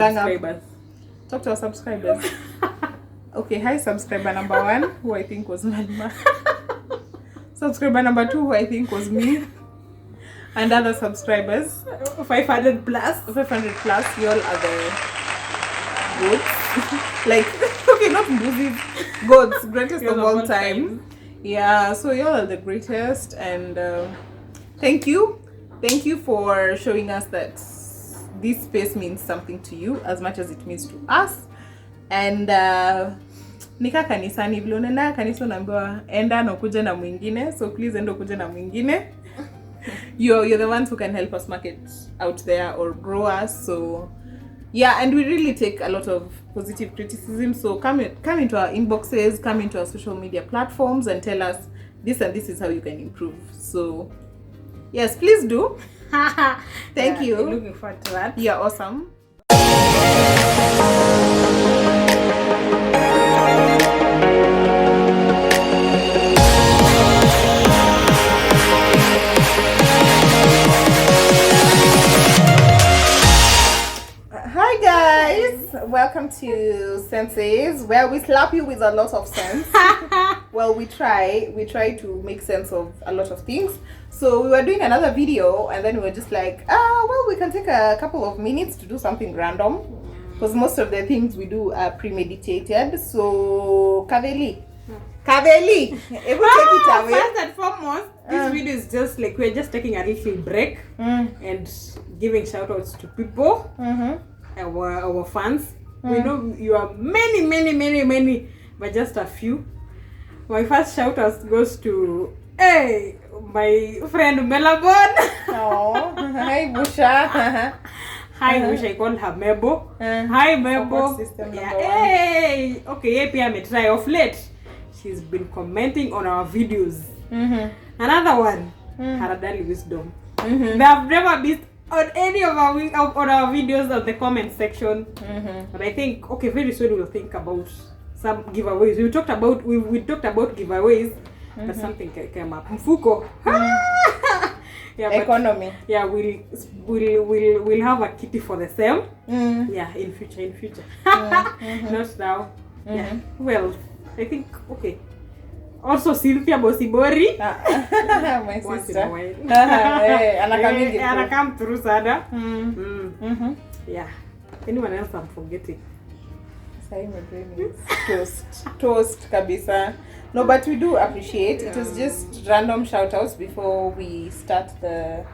Subscribers. Talk to our subscribers. Okay, hi subscriber number 1, who I think was Velma. Subscriber number 2, who I think was me. And other subscribers. 500 plus. 500 plus, you all are the goats. Like, okay, not movies, goats, greatest of all time. Yeah, so you all are the greatest, and thank you for showing us that this space means something to you as much as it means to us. And nika kanisani vile unaenda kanisa unaambiwa enda na kuja na mwingine, so please enda kuja na mwingine. You're the ones who can help us market out there or grow us. So yeah, and we really take a lot of positive criticism, so come into our inboxes, come into our social media platforms and tell us this and this is how you can improve. So yes, please do. Thank you. Looking forward to that. You're awesome. Hi guys, welcome to Senses, where we slap you with a lot of sense. Well, we try to make sense of a lot of things. So we were doing another video and then we were just like, well, we can take a couple of minutes to do something random, because most of the things we do are premeditated. So Kaveli, it will take it away. First and foremost, this video is just like we're just taking a little break and giving shout outs to people, our fans. We know you are many, but just a few. My first shout out goes to my friend Melabon. Oh, hi Busha. Hi Busha, I call her Mebo. Hi Mebo. Hey, okay, I try of late. She's been commenting on our videos. Another one, Haradali Wisdom. They have never missed on any of our videos of the comment section. But I think very soon we'll think about some giveaways. We talked about giveaways, but something came up. Mfuko. Economy. Yeah, we'll have a kitty for the same. Yeah, in future. Not now. Yeah. Well, I think also Cynthia Bosibori. My sister. Anakam through Sada. Yeah. Anyone else I'm forgetting? My brain is toast kabisa. No, but we do appreciate. It was just random shout-outs before we start the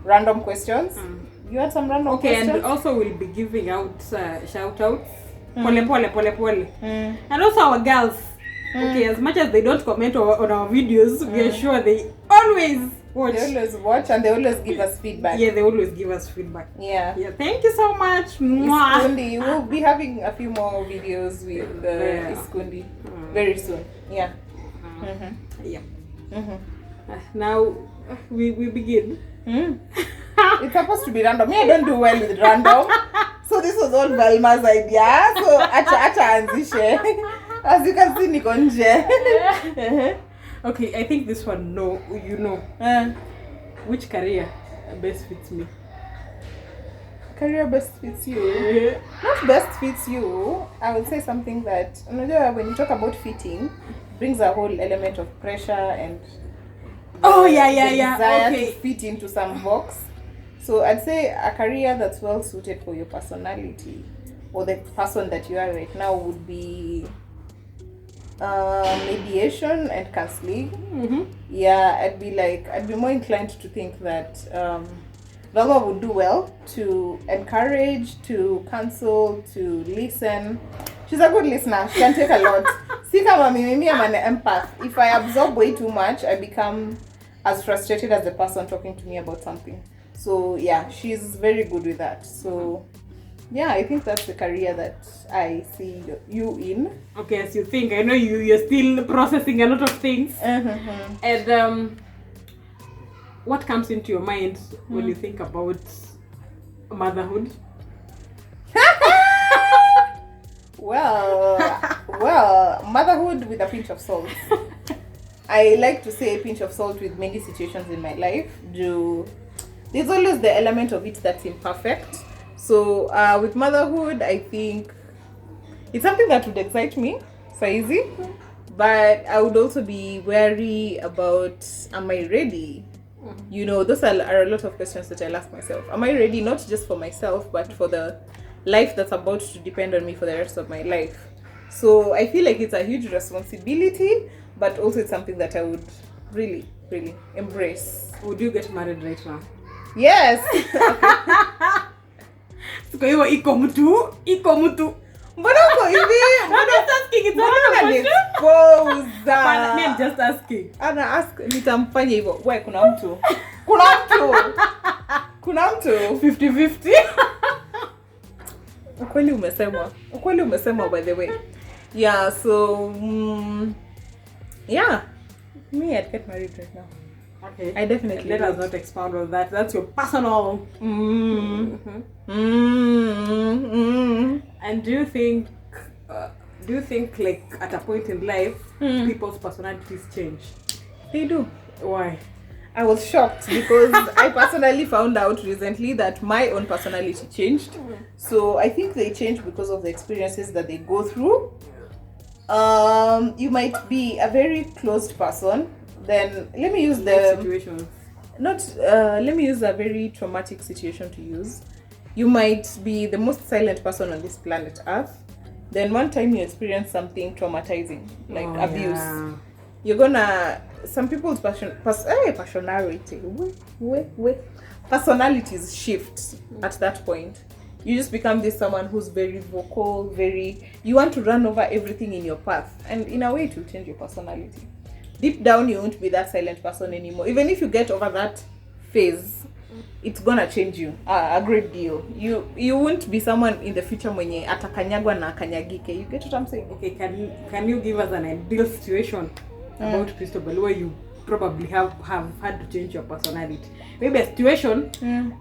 random questions. You had some random questions? And also we'll be giving out shout-outs. Pole. And also our girls. As much as they don't comment on our videos, we are sure they always watch. They always watch and they always give us feedback. Yeah, they always give us feedback. Yeah. Thank you so much. Iskundi. We'll be having a few more videos with Iskundi very soon. Yeah. Now we begin. It's supposed to be random. I don't do well with random. So this was all Velma's idea. So acha anzishe. As you can see, Nikonje. Okay, I think this one, which career best fits me? Career best fits you? Not best fits you. I would say something that, when you talk about fitting, it brings a whole element of pressure and desire to fit into some box. So I'd say a career that's well suited for your personality or the person that you are right now would be mediation and counseling. Yeah, I'd be more inclined to think that Velma would do well to encourage, to counsel, to listen. She's a good listener. She can take a lot. See, I'm an empath. If I absorb way too much, I become as frustrated as the person talking to me about something. So yeah, she's very good with that. So yeah, I think that's the career that I see you in. Okay, as you think, I know you're still processing a lot of things. And what comes into your mind when you think about motherhood? Well, motherhood with a pinch of salt. I like to say a pinch of salt with many situations in my life. There's always the element of it that's imperfect. So with motherhood, I think it's something that would excite me, so easy. But I would also be wary about, am I ready? You know, those are a lot of questions that I'll ask myself. Am I ready, not just for myself, but for the life that's about to depend on me for the rest of my life? So I feel like it's a huge responsibility, but also it's something that I would really, really embrace. Would you get married right now? Yes. Kwa hiyo iko mtu. Mbona uko hivi? I'm just asking, it's not a question. Me, I'm just asking. Ana ask, nitamfanya hivyo. Wewe kuna mtu. 50-50. Ukweli umesema by the way. Yeah, so yeah. Me, I'd get married right now. Okay. I definitely let us not expound on that. That's your personal. And do you think like at a point in life people's personalities change? They do. Why? I was shocked because I personally found out recently that my own personality changed. So I think they change because of the experiences that they go through. You might be a very closed person. Then let me use let me use a very traumatic situation to use. You might be the most silent person on this planet Earth. Then one time you experience something traumatizing, like abuse. Yeah. You're gonna, some people's personalities shift at that point. You just become this someone who's very vocal, you want to run over everything in your path, and in a way it will change your personality. Deep down you won't be that silent person anymore. Even if you get over that phase, it's gonna change you a great deal. You won't be someone in the future mwenye atakanyagwa na kanyagike. You get what I'm saying? Okay, can you give us an ideal situation about Christobel where you probably have had to change your personality? Maybe a situation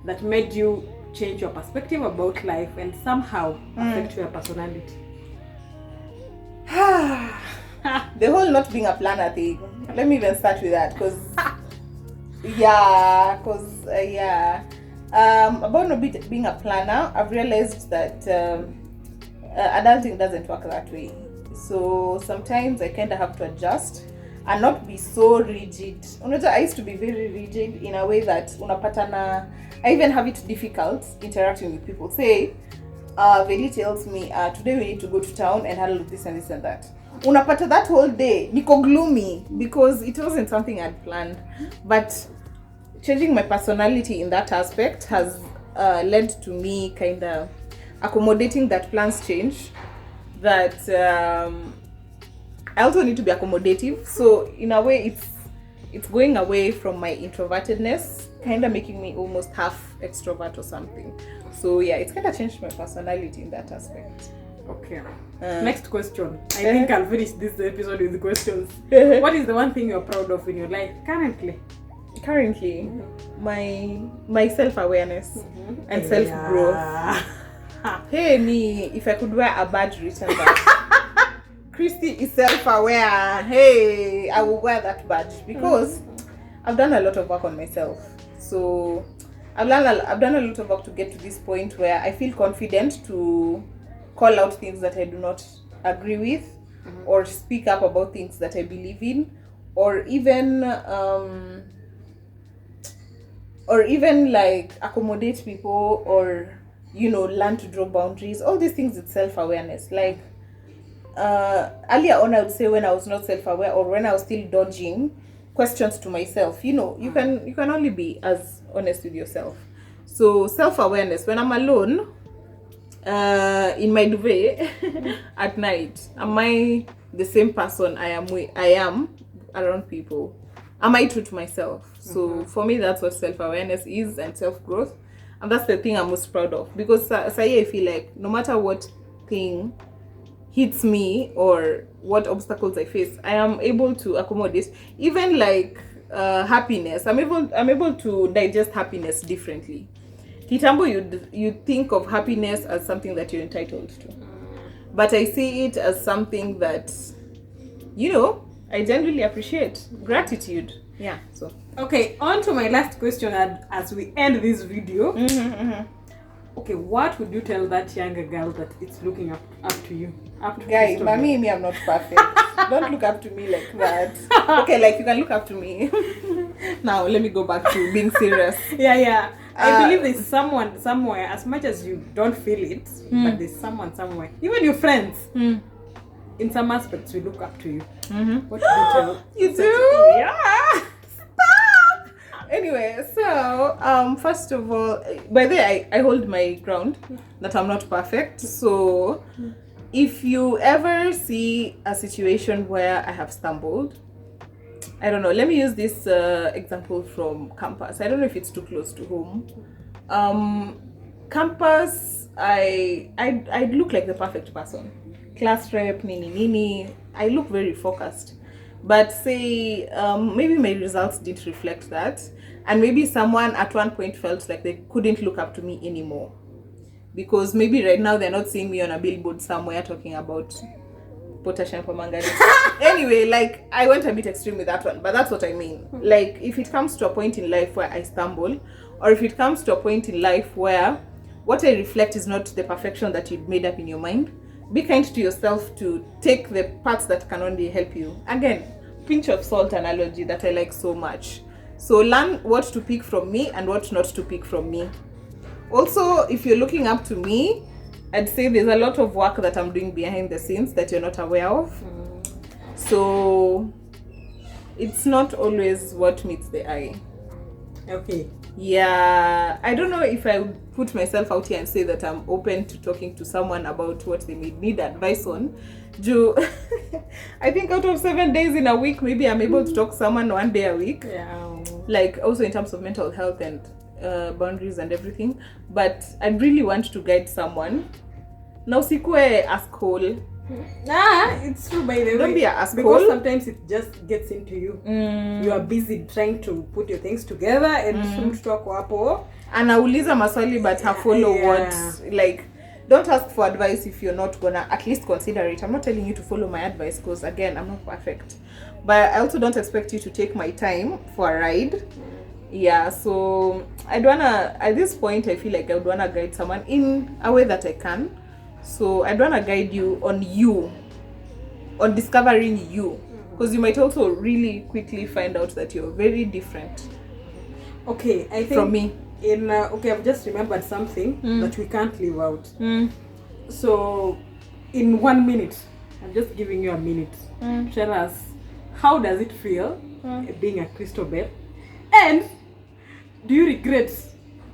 that made you change your perspective about life and somehow affect your personality. The whole not being a planner thing. Let me even start with that, because about not being a planner, I've realized that adulting doesn't work that way. So sometimes I kind of have to adjust and not be so rigid. I used to be very rigid in a way that unapatana. I even have it difficult interacting with people. Say, Veli tells me, today we need to go to town and handle this and this and that. Unapata that whole day niko gloomy because it wasn't something I'd planned. But changing my personality in that aspect has led to me kind of accommodating that plans change. That I also need to be accommodative. So in a way, it's going away from my introvertedness, kind of making me almost half extrovert or something. So yeah, it's kind of changed my personality in that aspect. Okay. Next question. I think I'll finish this episode with the questions. What is the one thing you're proud of in your life currently? My self-awareness and self-growth. Hey me, if I could wear a badge written that Christy is self-aware, hey, I will wear that badge because I've done a lot of work on myself. So I've done a lot of work to get to this point where I feel confident to call out things that I do not agree with, or speak up about things that I believe in, or even like accommodate people, or learn to draw boundaries. All these things, it's self-awareness. Like earlier on, I would say when I was not self-aware, or when I was still dodging questions to myself. You can only be as honest with yourself. So self-awareness, when I'm alone in my duvet at night, am I the same person I am around people? Am I true to myself? So for me, that's what self-awareness is, and self-growth. And that's the thing I'm most proud of, because I feel like no matter what thing hits me or what obstacles I face, I am able to accommodate. Even like happiness, I'm able to digest happiness differently. Kitambo, you'd think of happiness as something that you're entitled to, but I see it as something that I genuinely appreciate. Gratitude. Yeah. So okay, on to my last question as we end this video. Okay, what would you tell that younger girl that it's looking up to you? Up to Guy, mommy, me, I'm not perfect. Don't look up to me like that. Okay, like you can look up to me. Now, let me go back to being serious. Yeah. I believe there's someone somewhere, as much as you don't feel it, but there's someone somewhere. Even your friends, in some aspects, will look up to you. What do you tell? You do? Yeah. Stop! Anyway, so, first of all, by the way, I hold my ground that I'm not perfect. So, if you ever see a situation where I have stumbled, I don't know, let me use this example from campus. I don't know if it's too close to home. Campus, I look like the perfect person. Class rep, nini. I look very focused. But say, maybe my results didn't reflect that. And maybe someone at one point felt like they couldn't look up to me anymore. Because maybe right now they're not seeing me on a billboard somewhere talking about potassium for manganese. Anyway, like, I went a bit extreme with that one, but that's what I mean. Like, if it comes to a point in life where I stumble, or if it comes to a point in life where what I reflect is not the perfection that you'd made up in your mind, be kind to yourself to take the parts that can only help you. Again, pinch of salt analogy that I like so much. So learn what to pick from me and what not to pick from me. Also, if you're looking up to me, I'd say there's a lot of work that I'm doing behind the scenes that you're not aware of. So it's not always what meets the eye. Okay. Yeah, I don't know if I would put myself out here and say that I'm open to talking to someone about what they may need advice on. I think out of 7 days in a week, maybe I'm able to talk to someone 1 day a week. Yeah. Like also in terms of mental health and boundaries and everything. But I really want to guide someone. Now, sikwe asshole. It's true, by the way. Don't be an asshole. Because sometimes it just gets into you. You are busy trying to put your things together and talk hapo. Anauliza maswali but follow what, like, don't ask for advice if you're not gonna at least consider it. I'm not telling you to follow my advice because again, I'm not perfect. But I also don't expect you to take my time for a ride. Yeah, so at this point, I feel like I would wanna guide someone in a way that I can. So I'd wanna guide you, on discovering you. Because you might also really quickly find out that you're very different. Okay, I think from me. I've just remembered something that we can't leave out. So, in 1 minute, I'm just giving you a minute. Tell us, how does it feel being a Christobel? And do you regret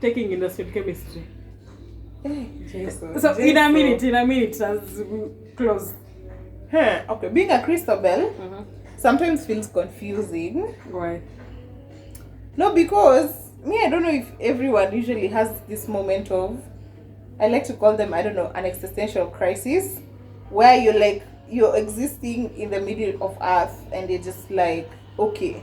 taking industrial chemistry? So, in a minute, as we close. Okay, being a Christobel sometimes feels confusing. Why? No, because I don't know if everyone usually has this moment of, I like to call them, I don't know, an existential crisis, where you're existing in the middle of earth and you're just like, okay,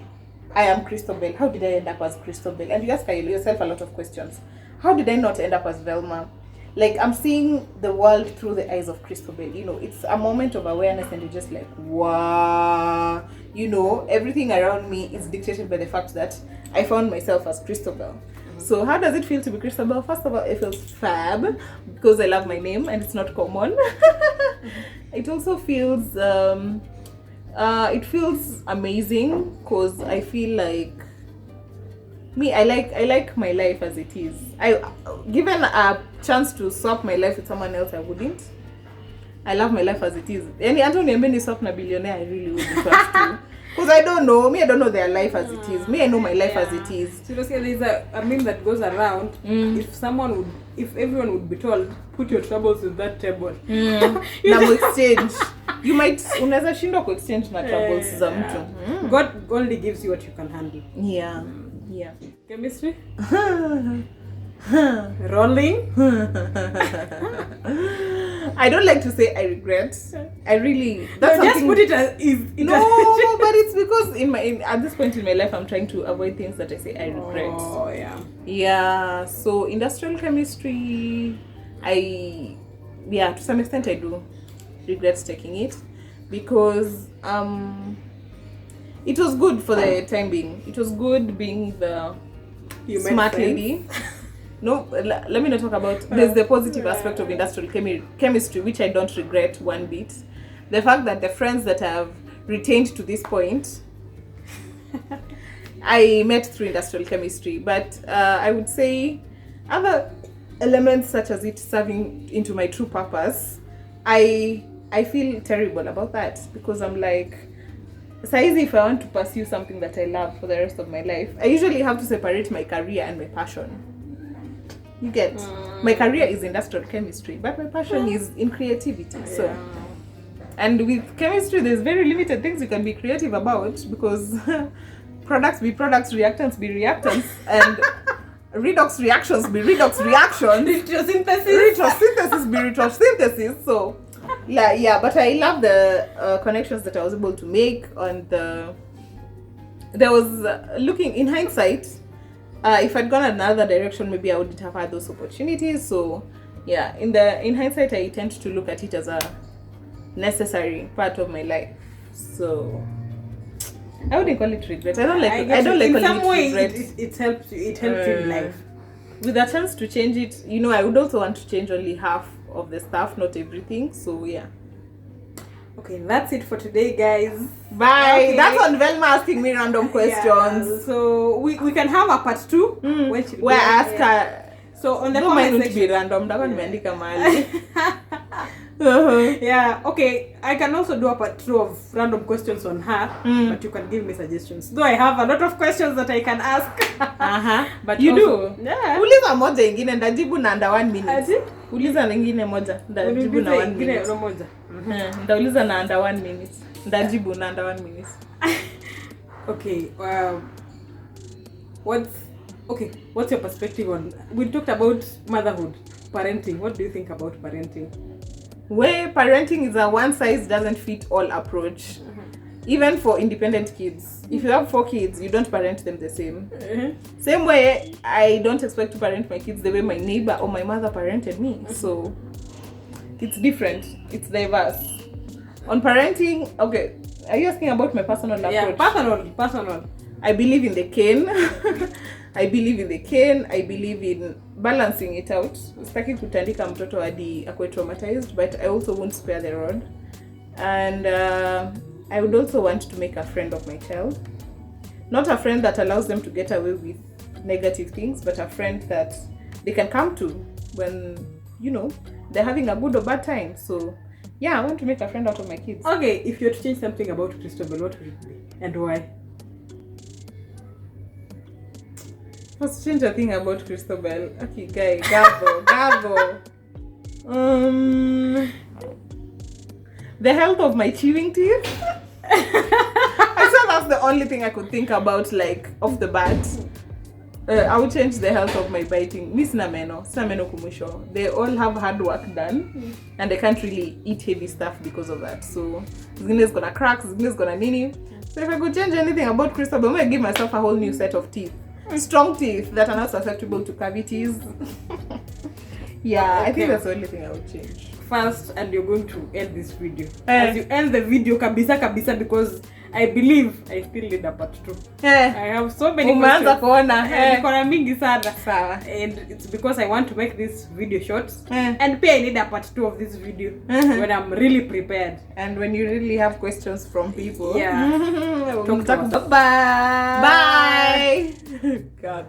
I am Christobel. How did I end up as Christobel? And you ask yourself a lot of questions. How did I not end up as Velma? Like, I'm seeing the world through the eyes of Christobel. It's a moment of awareness and you're just like, wow. Everything around me is dictated by the fact that I found myself as Christobel. So how does it feel to be Christobel? First of all, it feels fab because I love my name and it's not common. It also feels, it feels amazing because I feel like, I like my life as it is. Given a chance to swap my life with someone else, I wouldn't. I love my life as it is. Any Antonio Mbeni swap na billionaire, I really wouldn't want to. Because I don't know their life as it is. I know my life as it is. Seriously, there's a meme that goes around. If everyone would be told, put your troubles with that table. Now exchange. You might unaweza shindwa ku exchange na troubles za mtu. God only gives you what you can handle. Yeah. Chemistry? Rolling? I don't like to say I regret. I really just put it as is. No, but it's because at this point in my life I'm trying to avoid things that I say I regret. Oh yeah. So industrial chemistry, to some extent I do regret taking it because it was good for the time being. It was good being the smart lady. let me not talk about, there's the positive aspect of industrial chemistry, which I don't regret one bit. The fact that the friends that I've retained to this point, I met through industrial chemistry. But I would say other elements such as it serving into my true purpose, I feel terrible about that, because I'm like, saizi, if I want to pursue something that I love for the rest of my life, I usually have to separate my career and my passion. You get, my career is industrial chemistry, but my passion is in creativity. So, and with chemistry, there's very limited things you can be creative about, because products be products, reactants be reactants, and redox reactions be redox reactions. Retrosynthesis be retrosynthesis. So, yeah. But I love the connections that I was able to make, and there was looking in hindsight. If I'd gone another direction, maybe I wouldn't have had those opportunities. So, yeah, in hindsight, I tend to look at it as a necessary part of my life. So, I wouldn't call it regret. I don't like in some way regret. It helps you. It helps you in life. With a chance to change it, I would also want to change only half of the stuff, not everything. So, yeah. Okay, that's it for today, guys. Bye. Okay. That's on Velma asking me random questions. Yeah, so we can have a part 2 where I ask her. So on the comment comment section, be random. That one meandika mahali. Yeah. Okay. I can also do a part 2 of random questions on her, but you can give me suggestions. Though I have a lot of questions that I can ask. But you also, do. Yeah. Uliza moja ingine ndajibu na under 1 minute. Uliza nyingine moja ndajibu na 1 minute. Ndauliza na under 1 minute. Ndajibu na under 1 minute. Okay. What's your perspective on? We talked about motherhood, parenting. What do you think about parenting? Where parenting is a one size doesn't fit all approach. Even for independent kids. If you have 4 kids, you don't parent them the same. Same way, I don't expect to parent my kids the way my neighbor or my mother parented me. So, it's different. It's diverse. On parenting, okay, are you asking about my personal approach? Yeah, personal. I believe in the cane. I believe in balancing it out. Sitaki kutandika mtoto hadi akwe traumatized, but I also won't spare the rod. And I would also want to make a friend of my child. Not a friend that allows them to get away with negative things, but a friend that they can come to when, they're having a good or bad time. So, yeah, I want to make a friend out of my kids. Okay, if you had to change something about Christabel, what would it be? And why? Let's change a thing about Christabel. Okay, guy, Gabo. The health of my chewing teeth. I said that's the only thing I could think about, like, off the bat. I would change the health of my biting. Sina meno kumusho. They all have hard work done, and they can't really eat heavy stuff because of that. So, zingine is gonna crack, zingine is gonna nini. So if I could change anything about Christabel, I'm gonna give myself a whole new set of teeth. Strong teeth that are not susceptible to cavities. Yeah, okay. I think that's the only thing I would change. First, and you're going to end this video. As you end the video, kabisa, because I believe I still need a part 2. I have so many questions. Nikona mingi sana. And it's because I want to make this video short. And I need a part 2 of this video when I'm really prepared. And when you really have questions from people. Yeah. Bye. Bye. God.